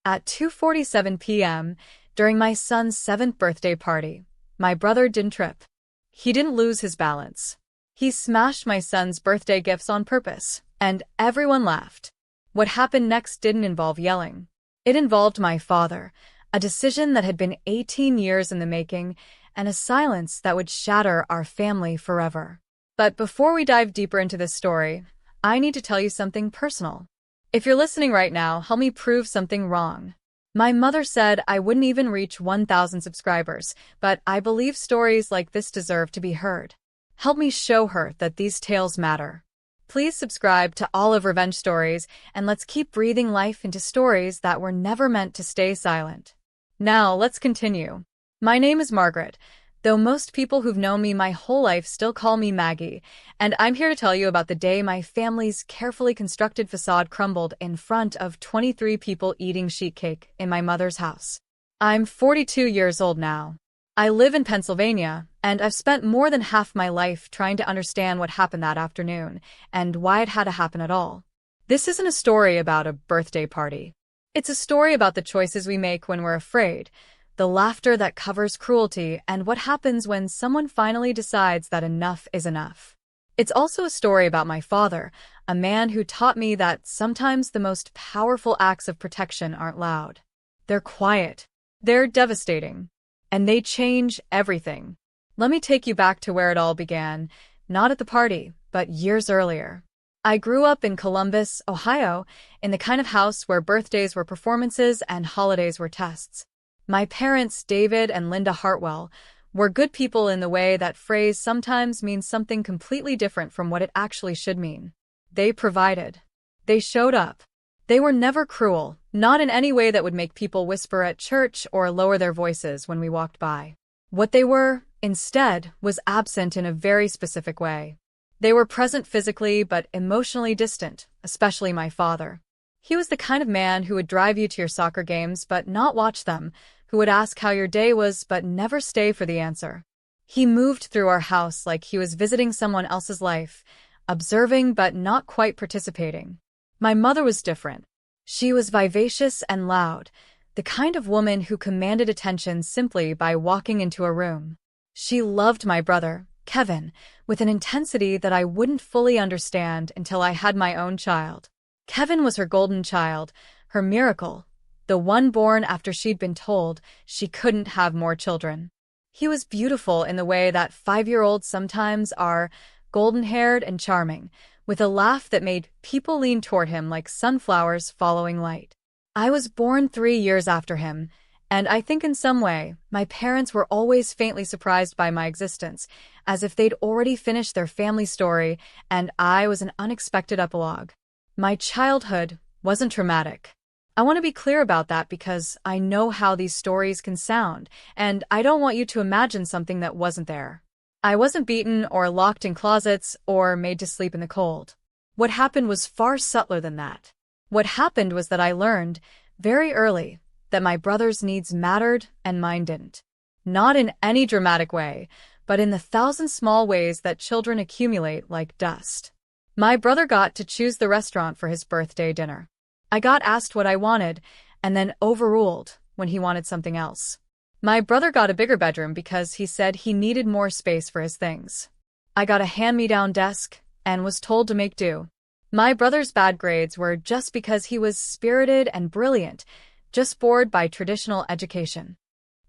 At 2:47 p.m., during my son's 7th birthday party, my brother didn't trip. He didn't lose his balance. He smashed my son's birthday gifts on purpose, and everyone laughed. What happened next didn't involve yelling. It involved my father, a decision that had been 18 years in the making, and a silence that would shatter our family forever. But before we dive deeper into this story, I need to tell you something personal. If you're listening right now, help me prove something wrong. My mother said I wouldn't even reach 1,000 subscribers, but I believe stories like this deserve to be heard. Help me show her that these tales matter. Please subscribe to Olive Revenge Stories, and let's keep breathing life into stories that were never meant to stay silent. Now, let's continue. My name is Margaret, though most people who've known me my whole life still call me Maggie, and I'm here to tell you about the day my family's carefully constructed facade crumbled in front of 23 people eating sheet cake in my mother's house. I'm 42 years old now. I live in Pennsylvania, and I've spent more than half my life trying to understand what happened that afternoon and why it had to happen at all. This isn't a story about a birthday party. It's a story about the choices we make when we're afraid, the laughter that covers cruelty, and what happens when someone finally decides that enough is enough. It's also a story about my father, a man who taught me that sometimes the most powerful acts of protection aren't loud. They're quiet. They're devastating. And they change everything. Let me take you back to where it all began, not at the party, but years earlier. I grew up in Columbus, Ohio, in the kind of house where birthdays were performances and holidays were tests. My parents, David and Linda Hartwell, were good people in the way that phrase sometimes means something completely different from what it actually should mean. They provided. They showed up. They were never cruel, not in any way that would make people whisper at church or lower their voices when we walked by. What they were, instead, was absent in a very specific way. They were present physically but emotionally distant, especially my father. He was the kind of man who would drive you to your soccer games but not watch them, who would ask how your day was but never stay for the answer. He moved through our house like he was visiting someone else's life, observing but not quite participating. My mother was different. She was vivacious and loud, the kind of woman who commanded attention simply by walking into a room. She loved my brother, Kevin, with an intensity that I wouldn't fully understand until I had my own child. Kevin was her golden child, her miracle, the one born after she'd been told she couldn't have more children. He was beautiful in the way that 5-year-olds sometimes are, golden-haired and charming, with a laugh that made people lean toward him like sunflowers following light. I was born 3 years after him, and I think in some way, my parents were always faintly surprised by my existence, as if they'd already finished their family story and I was an unexpected epilogue. My childhood wasn't traumatic. I want to be clear about that because I know how these stories can sound, and I don't want you to imagine something that wasn't there. I wasn't beaten or locked in closets or made to sleep in the cold. What happened was far subtler than that. What happened was that I learned, very early, that my brother's needs mattered and mine didn't. Not in any dramatic way, but in the 1,000 small ways that children accumulate like dust. My brother got to choose the restaurant for his birthday dinner. I got asked what I wanted, and then overruled when he wanted something else. My brother got a bigger bedroom because he said he needed more space for his things. I got a hand-me-down desk and was told to make do. My brother's bad grades were just because he was spirited and brilliant, just bored by traditional education.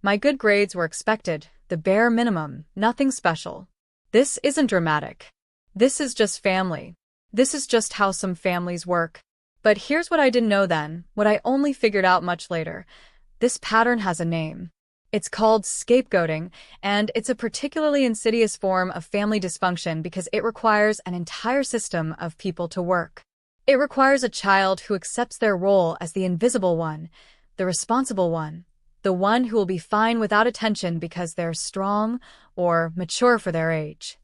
My good grades were expected, the bare minimum, nothing special. This isn't dramatic. This is just family. This is just how some families work. But here's what I didn't know then, what I only figured out much later. This pattern has a name. It's called scapegoating, and it's a particularly insidious form of family dysfunction because it requires an entire system of people to work. It requires a child who accepts their role as the invisible one, the responsible one, the one who will be fine without attention because they're strong or mature for their age.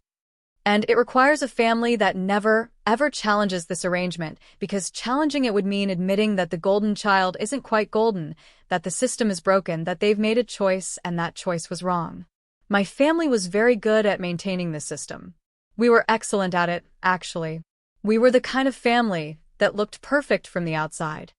And it requires a family that never, ever challenges this arrangement, because challenging it would mean admitting that the golden child isn't quite golden, that the system is broken, that they've made a choice and that choice was wrong. My family was very good at maintaining this system. We were excellent at it, actually. We were the kind of family that looked perfect from the outside.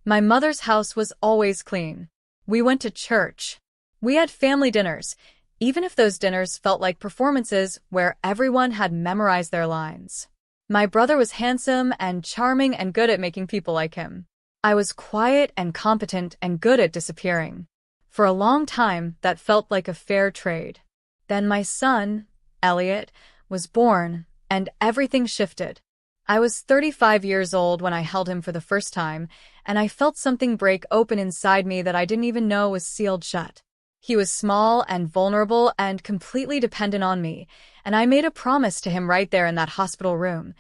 My mother's house was always clean. We went to church. We had family dinners, even if those dinners felt like performances where everyone had memorized their lines. My brother was handsome and charming and good at making people like him. I was quiet and competent and good at disappearing. For a long time, that felt like a fair trade. Then my son, Elliot, was born, and everything shifted. I was 35 years old when I held him for the first time, and I felt something break open inside me that I didn't even know was sealed shut. He was small and vulnerable and completely dependent on me, and I made a promise to him right there in that hospital room.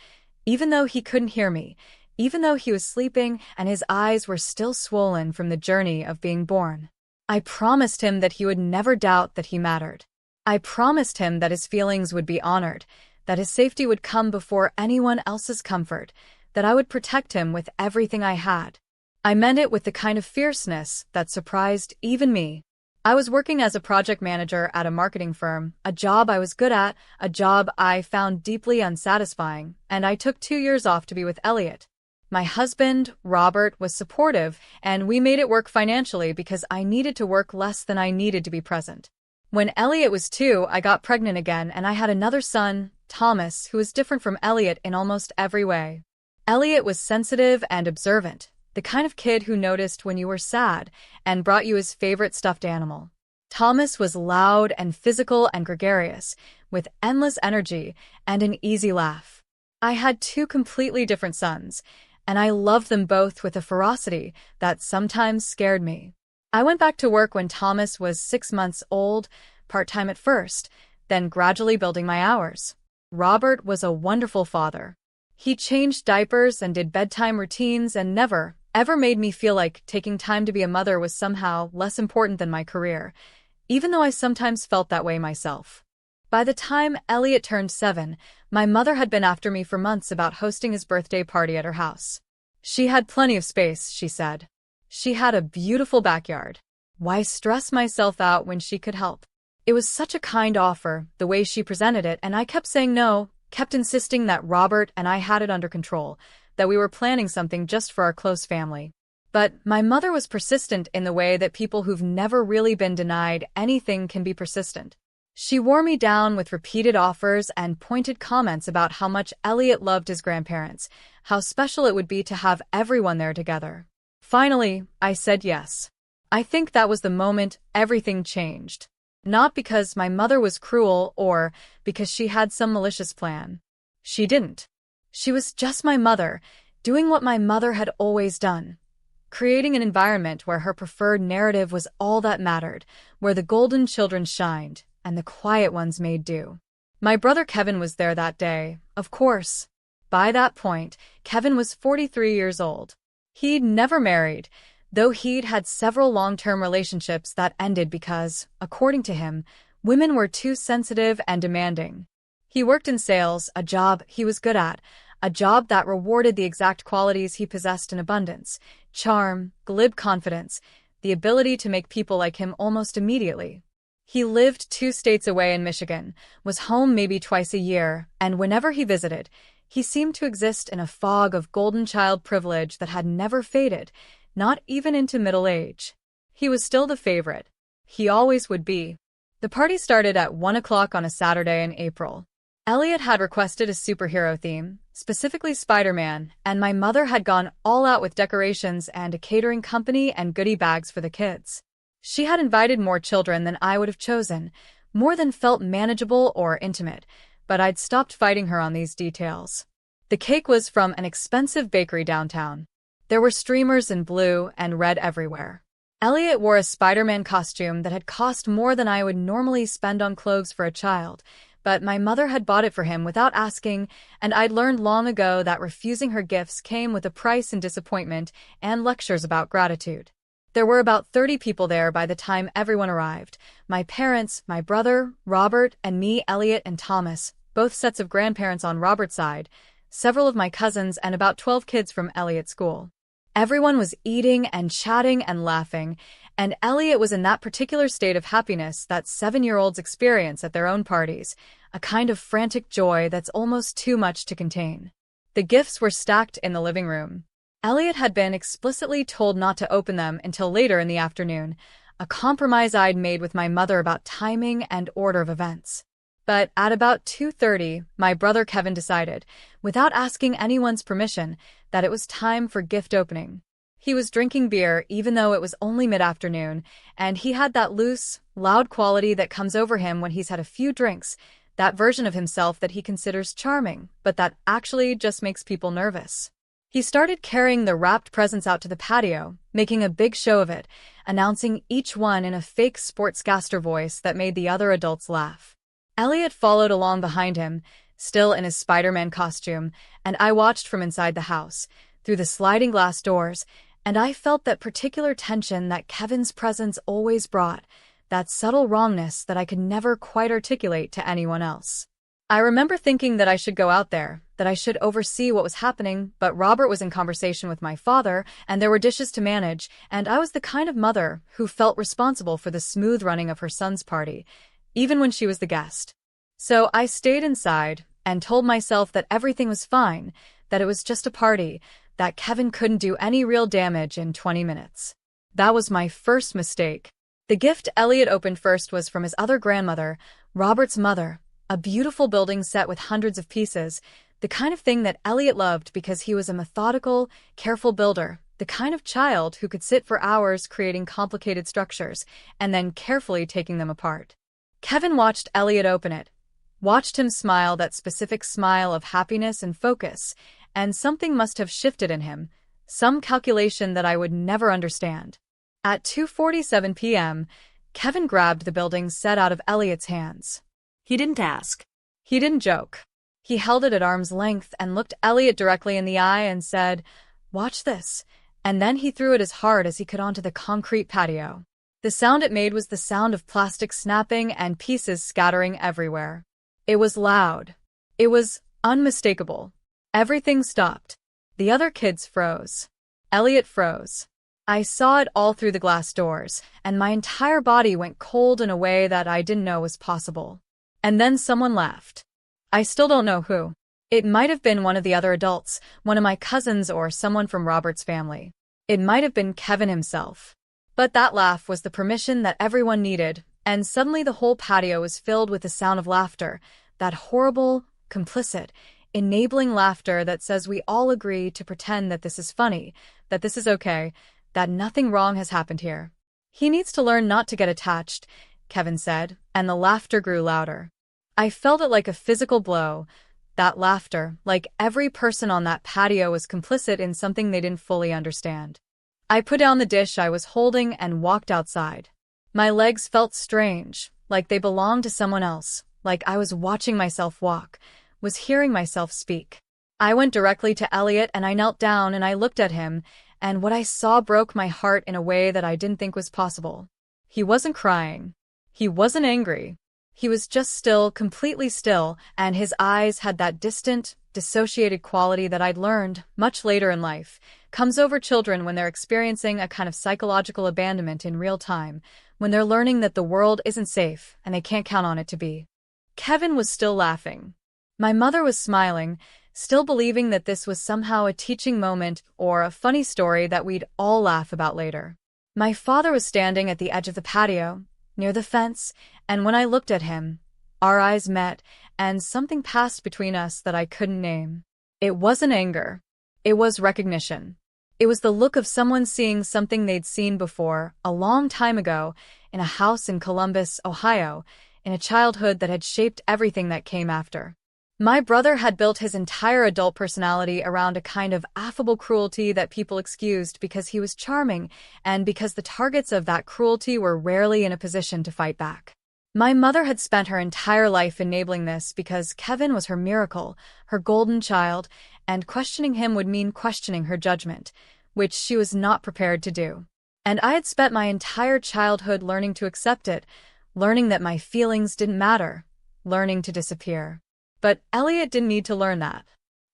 Even though he couldn't hear me, even though he was sleeping and his eyes were still swollen from the journey of being born, I promised him that he would never doubt that he mattered. I promised him that his feelings would be honored, that his safety would come before anyone else's comfort, that I would protect him with everything I had. I meant it with the kind of fierceness that surprised even me. I was working as a project manager at a marketing firm, a job I was good at, a job I found deeply unsatisfying, and I took 2 years off to be with Elliot. My husband, Robert, was supportive, and we made it work financially because I needed to work less than I needed to be present. When Elliot was 2, I got pregnant again, and I had another son, Thomas, who was different from Elliot in almost every way. Elliot was sensitive and observant, the kind of kid who noticed when you were sad and brought you his favorite stuffed animal. Thomas was loud and physical and gregarious, with endless energy and an easy laugh. I had 2 completely different sons, and I loved them both with a ferocity that sometimes scared me. I went back to work when Thomas was 6 months old, part-time at first, then gradually building my hours. Robert was a wonderful father. He changed diapers and did bedtime routines and never, ever made me feel like taking time to be a mother was somehow less important than my career, even though I sometimes felt that way myself. By the time Elliot turned 7, my mother had been after me for months about hosting his birthday party at her house. She had plenty of space, she said. She had a beautiful backyard. Why stress myself out when she could help? It was such a kind offer, the way she presented it, and I kept saying no, kept insisting that Robert and I had it under control, that we were planning something just for our close family. But my mother was persistent in the way that people who've never really been denied anything can be persistent. She wore me down with repeated offers and pointed comments about how much Elliot loved his grandparents, how special it would be to have everyone there together. Finally, I said yes. I think that was the moment everything changed. Not because my mother was cruel or because she had some malicious plan. She didn't. She was just my mother, doing what my mother had always done. Creating an environment where her preferred narrative was all that mattered, where the golden children shined and the quiet ones made do. My brother Kevin was there that day, of course. By that point, Kevin was 43 years old. He'd never married, though he'd had several long-term relationships that ended because, according to him, women were too sensitive and demanding. He worked in sales, a job he was good at, a job that rewarded the exact qualities he possessed in abundance: charm, glib confidence, the ability to make people like him almost immediately. He lived 2 states away in Michigan, was home maybe twice a year, and whenever he visited, he seemed to exist in a fog of golden child privilege that had never faded, not even into middle age. He was still the favorite. He always would be. The party started at 1 o'clock on a Saturday in April. Elliot had requested a superhero theme, specifically Spider-Man, and my mother had gone all out with decorations and a catering company and goodie bags for the kids. She had invited more children than I would have chosen, more than felt manageable or intimate, but I'd stopped fighting her on these details. The cake was from an expensive bakery downtown. There were streamers in blue and red everywhere. Elliot wore a Spider-Man costume that had cost more than I would normally spend on clothes for a child, but my mother had bought it for him without asking, and I'd learned long ago that refusing her gifts came with a price and disappointment and lectures about gratitude. There were about 30 people there by the time everyone arrived: my parents, my brother, Robert, and me, Elliot and Thomas, both sets of grandparents on Robert's side, several of my cousins, and about 12 kids from Elliot's school. Everyone was eating and chatting and laughing, and Elliot was in that particular state of happiness that 7-year-olds experience at their own parties, a kind of frantic joy that's almost too much to contain. The gifts were stacked in the living room. Elliot had been explicitly told not to open them until later in the afternoon, a compromise I'd made with my mother about timing and order of events. But at about 2:30, my brother Kevin decided, without asking anyone's permission, that it was time for gift opening. He was drinking beer even though it was only mid-afternoon, and he had that loose, loud quality that comes over him when he's had a few drinks, that version of himself that he considers charming, but that actually just makes people nervous. He started carrying the wrapped presents out to the patio, making a big show of it, announcing each one in a fake sportscaster voice that made the other adults laugh. Elliot followed along behind him, still in his Spider-Man costume, and I watched from inside the house, through the sliding glass doors, and I felt that particular tension that Kevin's presence always brought, that subtle wrongness that I could never quite articulate to anyone else. I remember thinking that I should go out there, that I should oversee what was happening, but Robert was in conversation with my father, and there were dishes to manage, and I was the kind of mother who felt responsible for the smooth running of her son's party, even when she was the guest. So I stayed inside and told myself that everything was fine, that it was just a party, that Kevin couldn't do any real damage in 20 minutes. That was my first mistake. The gift Elliot opened first was from his other grandmother, Robert's mother, a beautiful building set with hundreds of pieces, the kind of thing that Elliot loved because he was a methodical, careful builder, the kind of child who could sit for hours creating complicated structures and then carefully taking them apart. Kevin watched Elliot open it, watched him smile, that specific smile of happiness and focus, and something must have shifted in him, some calculation that I would never understand. At 2:47 p.m., Kevin grabbed the building set out of Elliot's hands. He didn't ask. He didn't joke. He held it at arm's length and looked Elliot directly in the eye and said, "Watch this," and then he threw it as hard as he could onto the concrete patio. The sound it made was the sound of plastic snapping and pieces scattering everywhere. It was loud. It was unmistakable. Everything stopped. The other kids froze. Elliot froze. I saw it all through the glass doors, and my entire body went cold in a way that I didn't know was possible. And then someone laughed. I still don't know who. It might have been one of the other adults, one of my cousins or someone from Robert's family. It might have been Kevin himself. But that laugh was the permission that everyone needed, and suddenly the whole patio was filled with the sound of laughter, that horrible, complicit, enabling laughter that says we all agree to pretend that this is funny, that this is okay, that nothing wrong has happened here. He needs to learn not to get attached, Kevin said, and the laughter grew louder. I felt it like a physical blow, that laughter, like every person on that patio was complicit in something they didn't fully understand. I put down the dish I was holding and walked outside. My legs felt strange, like they belonged to someone else, like I was watching myself walk, was hearing myself speak. I went directly to Elliot and I knelt down and I looked at him, and what I saw broke my heart in a way that I didn't think was possible. He wasn't crying. He wasn't angry. He was just still, completely still, and his eyes had that distant, dissociated quality that I'd learned, much later in life, comes over children when they're experiencing a kind of psychological abandonment in real time, when they're learning that the world isn't safe and they can't count on it to be. Kevin was still laughing. My mother was smiling, still believing that this was somehow a teaching moment or a funny story that we'd all laugh about later. My father was standing at the edge of the patio, near the fence, and when I looked at him, our eyes met, and something passed between us that I couldn't name. It wasn't anger. It was recognition. It was the look of someone seeing something they'd seen before, a long time ago, in a house in Columbus, Ohio, in a childhood that had shaped everything that came after. My brother had built his entire adult personality around a kind of affable cruelty that people excused because he was charming and because the targets of that cruelty were rarely in a position to fight back. My mother had spent her entire life enabling this because Kevin was her miracle, her golden child, and questioning him would mean questioning her judgment, which she was not prepared to do. And I had spent my entire childhood learning to accept it, learning that my feelings didn't matter, learning to disappear. But Elliot didn't need to learn that.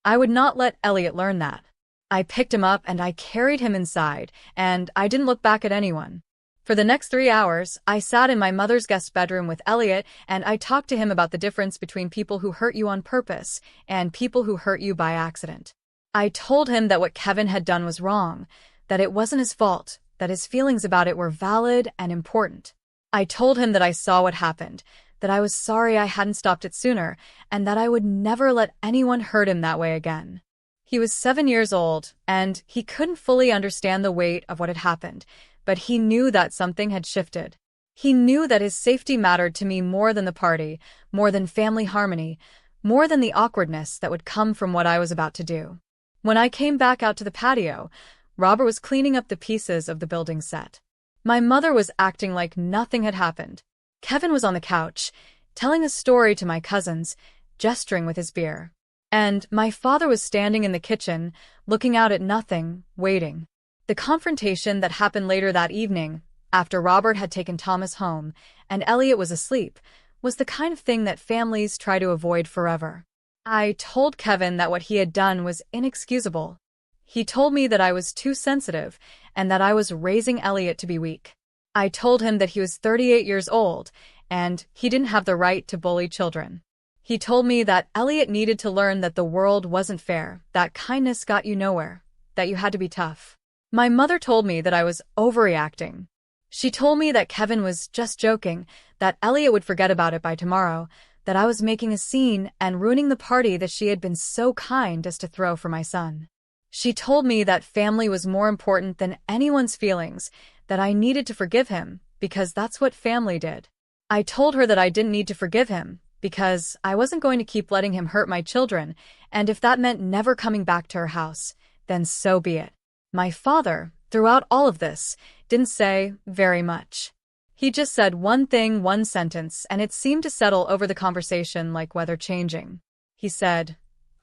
I would not let Elliot learn that. I picked him up and I carried him inside, and I didn't look back at anyone. For the next 3 hours, I sat in my mother's guest bedroom with Elliot, and I talked to him about the difference between people who hurt you on purpose and people who hurt you by accident. I told him that what Kevin had done was wrong, that it wasn't his fault, that his feelings about it were valid and important. I told him that I saw what happened, that I was sorry I hadn't stopped it sooner, and that I would never let anyone hurt him that way again. He was 7 years old, and he couldn't fully understand the weight of what had happened, but he knew that something had shifted. He knew that his safety mattered to me more than the party, more than family harmony, more than the awkwardness that would come from what I was about to do. When I came back out to the patio, Robert was cleaning up the pieces of the building set. My mother was acting like nothing had happened. Kevin was on the couch, telling a story to my cousins, gesturing with his beer. And my father was standing in the kitchen, looking out at nothing, waiting. The confrontation that happened later that evening, after Robert had taken Thomas home and Elliot was asleep, was the kind of thing that families try to avoid forever. I told Kevin that what he had done was inexcusable. He told me that I was too sensitive and that I was raising Elliot to be weak. I told him that he was 38 years old and he didn't have the right to bully children. He told me that Elliot needed to learn that the world wasn't fair, that kindness got you nowhere, that you had to be tough. My mother told me that I was overreacting. She told me that Kevin was just joking, that Elliot would forget about it by tomorrow, that I was making a scene and ruining the party that she had been so kind as to throw for my son. She told me that family was more important than anyone's feelings, that I needed to forgive him, because that's what family did. I told her that I didn't need to forgive him, because I wasn't going to keep letting him hurt my children, and if that meant never coming back to her house, then so be it. My father, throughout all of this, didn't say very much. He just said one thing, one sentence, and it seemed to settle over the conversation like weather changing. He said,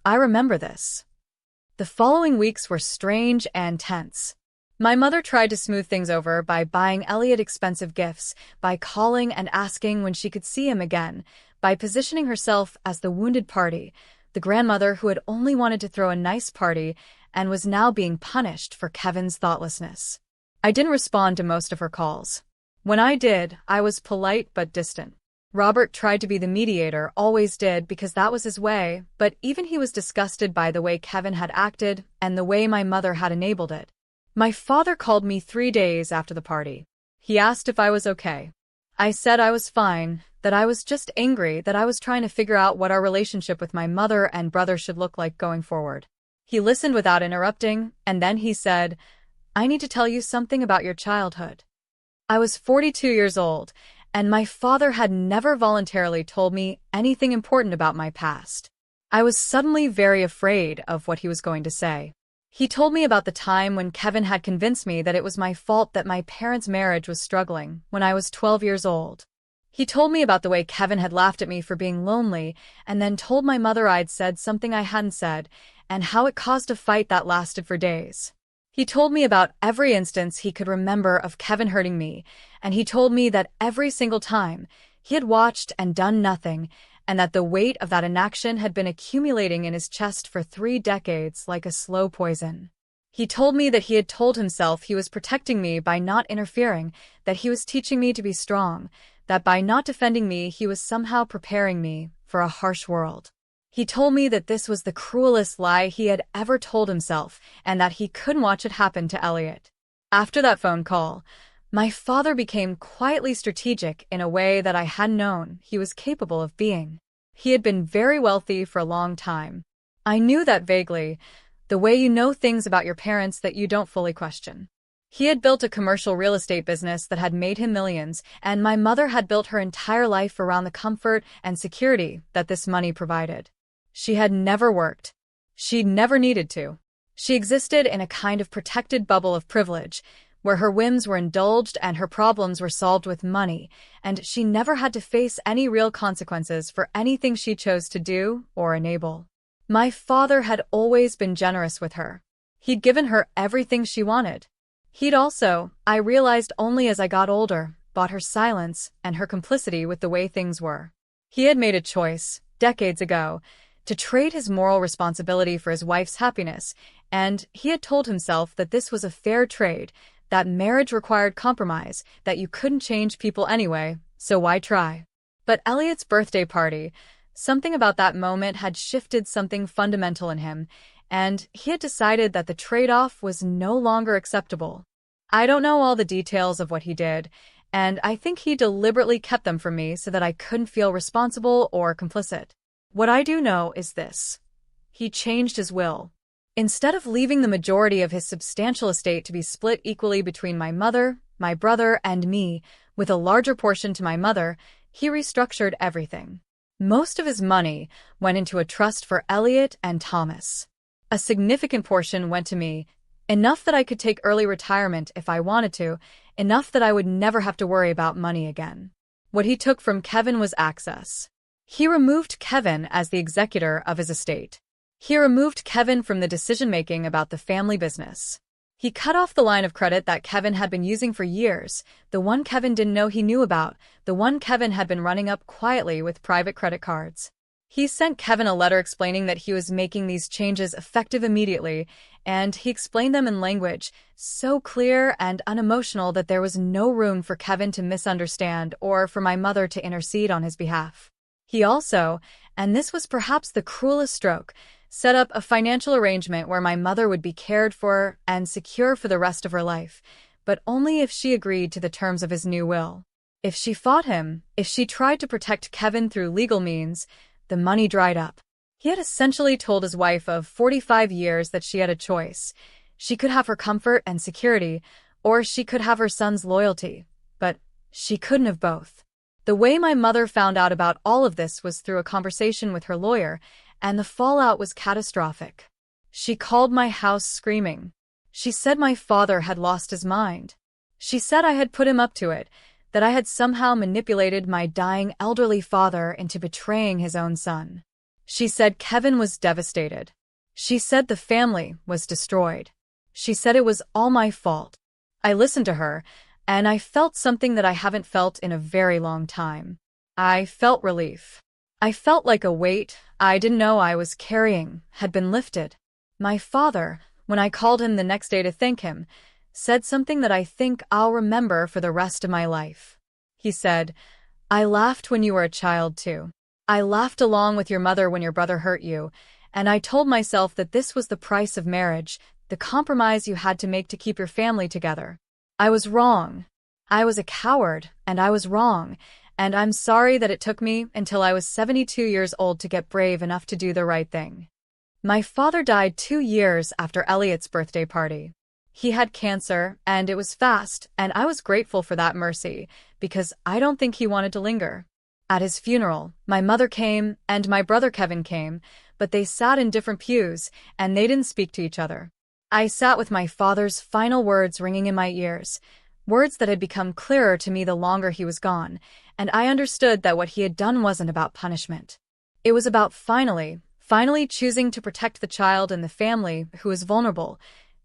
"I remember this." The following weeks were strange and tense. My mother tried to smooth things over by buying Elliot expensive gifts, by calling and asking when she could see him again, by positioning herself as the wounded party, the grandmother who had only wanted to throw a nice party and was now being punished for Kevin's thoughtlessness. I didn't respond to most of her calls. When I did, I was polite but distant. Robert tried to be the mediator, always did, because that was his way, but even he was disgusted by the way Kevin had acted and the way my mother had enabled it. My father called me 3 days after the party. He asked if I was okay. I said I was fine, that I was just angry, that I was trying to figure out what our relationship with my mother and brother should look like going forward. He listened without interrupting, and then he said, "I need to tell you something about your childhood." I was 42 years old, and my father had never voluntarily told me anything important about my past. I was suddenly very afraid of what he was going to say. He told me about the time when Kevin had convinced me that it was my fault that my parents' marriage was struggling when I was 12 years old. He told me about the way Kevin had laughed at me for being lonely and then told my mother I'd said something I hadn't said and how it caused a fight that lasted for days. He told me about every instance he could remember of Kevin hurting me, and he told me that every single time he had watched and done nothing, and that the weight of that inaction had been accumulating in his chest for 3 decades like a slow poison. He told me that he had told himself he was protecting me by not interfering, that he was teaching me to be strong, that by not defending me he was somehow preparing me for a harsh world. He told me that this was the cruelest lie he had ever told himself and that he couldn't watch it happen to Elliot. After that phone call, my father became quietly strategic in a way that I hadn't known he was capable of being. He had been very wealthy for a long time. I knew that vaguely, the way you know things about your parents that you don't fully question. He had built a commercial real estate business that had made him millions, and my mother had built her entire life around the comfort and security that this money provided. She had never worked. She'd never needed to. She existed in a kind of protected bubble of privilege, where her whims were indulged and her problems were solved with money, and she never had to face any real consequences for anything she chose to do or enable. My father had always been generous with her. He'd given her everything she wanted. He'd also, I realized only as I got older, bought her silence and her complicity with the way things were. He had made a choice, decades ago, to trade his moral responsibility for his wife's happiness, and he had told himself that this was a fair trade, that marriage required compromise, that you couldn't change people anyway, so why try? But Elliot's birthday party, something about that moment had shifted something fundamental in him, and he had decided that the trade-off was no longer acceptable. I don't know all the details of what he did, and I think he deliberately kept them from me so that I couldn't feel responsible or complicit. What I do know is this. He changed his will. Instead of leaving the majority of his substantial estate to be split equally between my mother, my brother, and me, with a larger portion to my mother, he restructured everything. Most of his money went into a trust for Elliot and Thomas. A significant portion went to me, enough that I could take early retirement if I wanted to, enough that I would never have to worry about money again. What he took from Kevin was access. He removed Kevin as the executor of his estate. He removed Kevin from the decision-making about the family business. He cut off the line of credit that Kevin had been using for years, the one Kevin didn't know he knew about, the one Kevin had been running up quietly with private credit cards. He sent Kevin a letter explaining that he was making these changes effective immediately, and he explained them in language so clear and unemotional that there was no room for Kevin to misunderstand or for my mother to intercede on his behalf. He also, and this was perhaps the cruelest stroke, set up a financial arrangement where my mother would be cared for and secure for the rest of her life, but only if she agreed to the terms of his new will. If she fought him, if she tried to protect Kevin through legal means, the money dried up. He had essentially told his wife of 45 years that she had a choice. She could have her comfort and security, or she could have her son's loyalty, but she couldn't have both. The way my mother found out about all of this was through a conversation with her lawyer, and the fallout was catastrophic. She called my house screaming. She said my father had lost his mind. She said I had put him up to it, that I had somehow manipulated my dying elderly father into betraying his own son. She said Kevin was devastated. She said the family was destroyed. She said it was all my fault. I listened to her, and I felt something that I haven't felt in a very long time. I felt relief. I felt like a weight I didn't know I was carrying had been lifted. My father, when I called him the next day to thank him, said something that I think I'll remember for the rest of my life. He said, "I laughed when you were a child too. I laughed along with your mother when your brother hurt you, and I told myself that this was the price of marriage, the compromise you had to make to keep your family together. I was wrong. I was a coward, and I was wrong, and I'm sorry that it took me until I was 72 years old to get brave enough to do the right thing." My father died 2 years after Elliot's birthday party. He had cancer, and it was fast, and I was grateful for that mercy, because I don't think he wanted to linger. At his funeral, my mother came, and my brother Kevin came, but they sat in different pews, and they didn't speak to each other. I sat with my father's final words ringing in my ears, words that had become clearer to me the longer he was gone, and I understood that what he had done wasn't about punishment. It was about finally choosing to protect the child and the family who was vulnerable,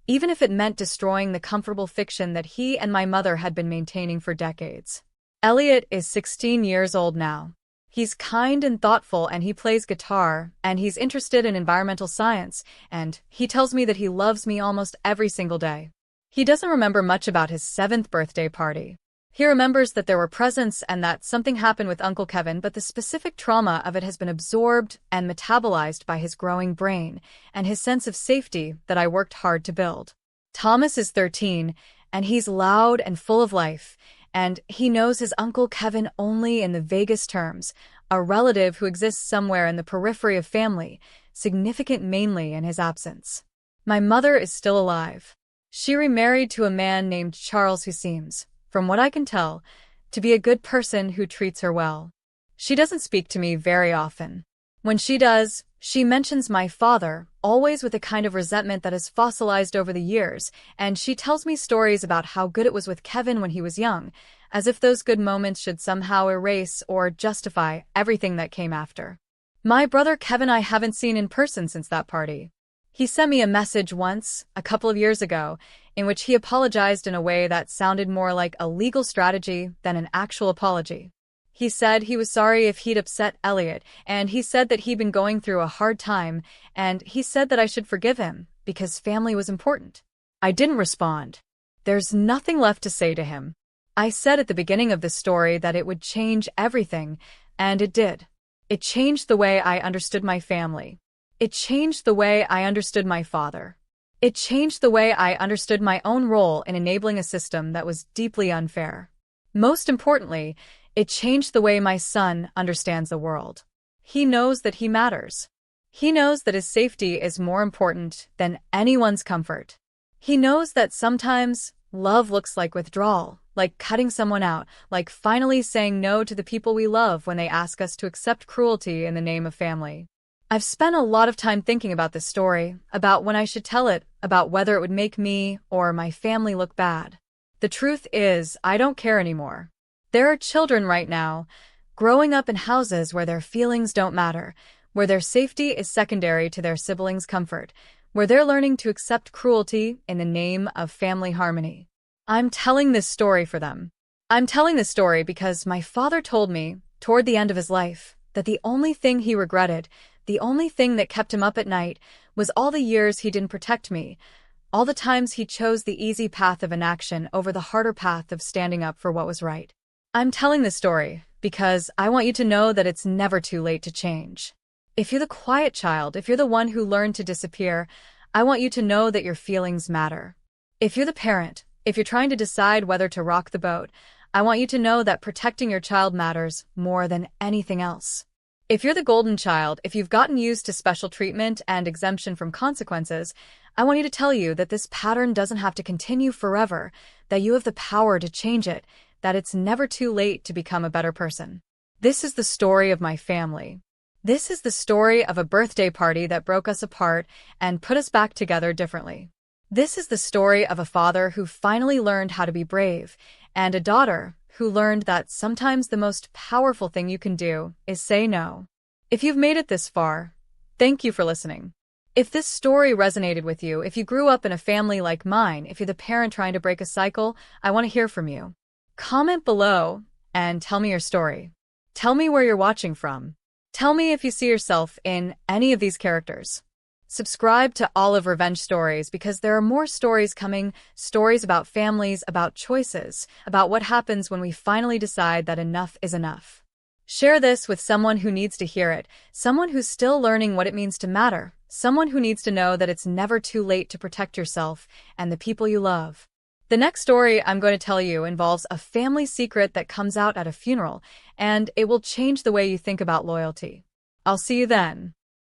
even if it meant destroying the comfortable fiction that he and my mother had been maintaining for decades. Elliot is 16 years old now. He's kind and thoughtful, and he plays guitar, and he's interested in environmental science, and he tells me that he loves me almost every single day. He doesn't remember much about his 7th birthday party. He remembers that there were presents and that something happened with Uncle Kevin, but the specific trauma of it has been absorbed and metabolized by his growing brain and his sense of safety that I worked hard to build. Thomas is 13, and he's loud and full of life, and he knows his Uncle Kevin only in the vaguest terms, a relative who exists somewhere in the periphery of family, significant mainly in his absence. My mother is still alive. She remarried to a man named Charles who seems, from what I can tell, to be a good person who treats her well. She doesn't speak to me very often. When she does, she mentions my father, always with a kind of resentment that has fossilized over the years, and she tells me stories about how good it was with Kevin when he was young, as if those good moments should somehow erase or justify everything that came after. My brother Kevin I haven't seen in person since that party. He sent me a message once, a couple of years ago, in which he apologized in a way that sounded more like a legal strategy than an actual apology. He said he was sorry if he'd upset Elliot, and he said that he'd been going through a hard time, and he said that I should forgive him, because family was important. I didn't respond. There's nothing left to say to him. I said at the beginning of the story that it would change everything, and it did. It changed the way I understood my family. It changed the way I understood my father. It changed the way I understood my own role in enabling a system that was deeply unfair. Most importantly, it changed the way my son understands the world. He knows that he matters. He knows that his safety is more important than anyone's comfort. He knows that sometimes love looks like withdrawal, like cutting someone out, like finally saying no to the people we love when they ask us to accept cruelty in the name of family. I've spent a lot of time thinking about this story, about when I should tell it, about whether it would make me or my family look bad. The truth is, I don't care anymore. There are children right now, growing up in houses where their feelings don't matter, where their safety is secondary to their siblings' comfort, where they're learning to accept cruelty in the name of family harmony. I'm telling this story for them. I'm telling this story because my father told me, toward the end of his life, that the only thing he regretted, the only thing that kept him up at night, was all the years he didn't protect me, all the times he chose the easy path of inaction over the harder path of standing up for what was right. I'm telling this story because I want you to know that it's never too late to change. If you're the quiet child, if you're the one who learned to disappear, I want you to know that your feelings matter. If you're the parent, if you're trying to decide whether to rock the boat, I want you to know that protecting your child matters more than anything else. If you're the golden child, if you've gotten used to special treatment and exemption from consequences, I want you to tell you that this pattern doesn't have to continue forever, that you have the power to change it, that it's never too late to become a better person. This is the story of my family. This is the story of a birthday party that broke us apart and put us back together differently. This is the story of a father who finally learned how to be brave, and a daughter who learned that sometimes the most powerful thing you can do is say no. If you've made it this far, thank you for listening. If this story resonated with you, if you grew up in a family like mine, if you're the parent trying to break a cycle, I want to hear from you. Comment below and tell me your story. Tell me where you're watching from. Tell me if you see yourself in any of these characters. Subscribe to Olive Revenge Stories because there are more stories coming, stories about families, about choices, about what happens when we finally decide that enough is enough. Share this with someone who needs to hear it, someone who's still learning what it means to matter, someone who needs to know that it's never too late to protect yourself and the people you love. The next story I'm going to tell you involves a family secret that comes out at a funeral, and it will change the way you think about loyalty. I'll see you then.